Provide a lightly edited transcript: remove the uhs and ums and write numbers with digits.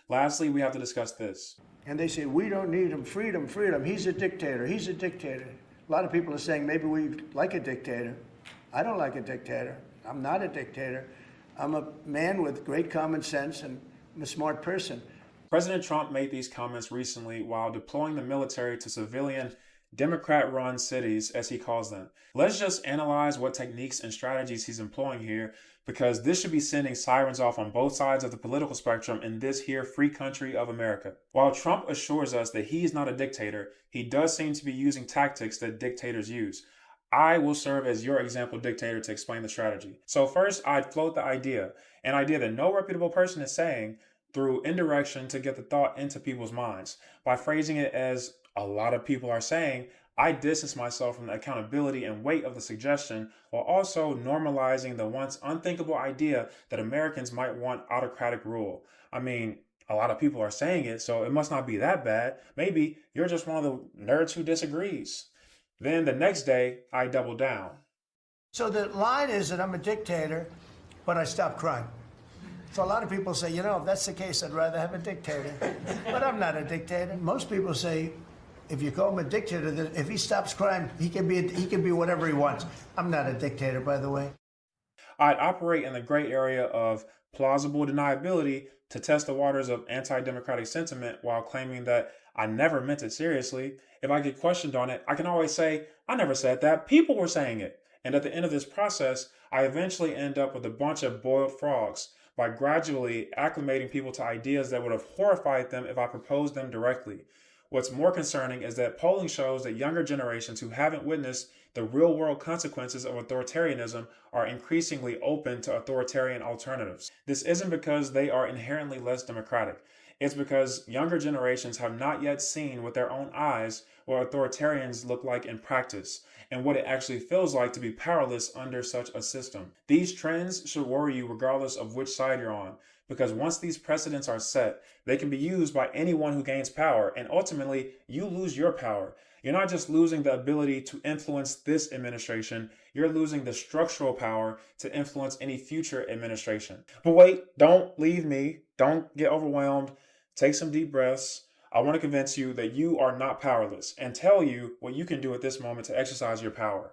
Lastly, we have to discuss this. And they say, we don't need him, freedom, freedom. He's a dictator, he's a dictator. A lot of people are saying maybe we like a dictator. I don't like a dictator. I'm not a dictator. I'm a man with great common sense and I'm a smart person. President Trump made these comments recently while deploying the military to civilian, Democrat run cities, as he calls them. Let's just analyze what techniques and strategies he's employing here, because this should be sending sirens off on both sides of the political spectrum in this here free country of America. While Trump assures us that he is not a dictator, he does seem to be using tactics that dictators use. I will serve as your example dictator to explain the strategy. So first, I'd float the idea, an idea that no reputable person is saying, through indirection to get the thought into people's minds. By phrasing it as a lot of people are saying, I distance myself from the accountability and weight of the suggestion while also normalizing the once unthinkable idea that Americans might want autocratic rule. I mean, a lot of people are saying it, so it must not be that bad. Maybe you're just one of the nerds who disagrees. Then the next day, I double down. So the line is that I'm a dictator, but I stop crime. So a lot of people say, you know, if that's the case, I'd rather have a dictator. But I'm not a dictator. Most people say, if you call him a dictator, that if he stops crime, he can be whatever he wants. I'm not a dictator, by the way. I'd operate in the gray area of plausible deniability to test the waters of anti-democratic sentiment while claiming that I never meant it seriously. If I get questioned on it, I can always say, I never said that. People were saying it. And at the end of this process, I eventually end up with a bunch of boiled frogs by gradually acclimating people to ideas that would have horrified them if I proposed them directly. What's more concerning is that polling shows that younger generations who haven't witnessed the real world consequences of authoritarianism are increasingly open to authoritarian alternatives. This isn't because they are inherently less democratic. It's because younger generations have not yet seen with their own eyes what authoritarians look like in practice and what it actually feels like to be powerless under such a system. These trends should worry you regardless of which side you're on, because once these precedents are set, they can be used by anyone who gains power, and ultimately, you lose your power. You're not just losing the ability to influence this administration, you're losing the structural power to influence any future administration. But wait, don't leave me. Don't get overwhelmed. Take some deep breaths. I want to convince you that you are not powerless and tell you what you can do at this moment to exercise your power.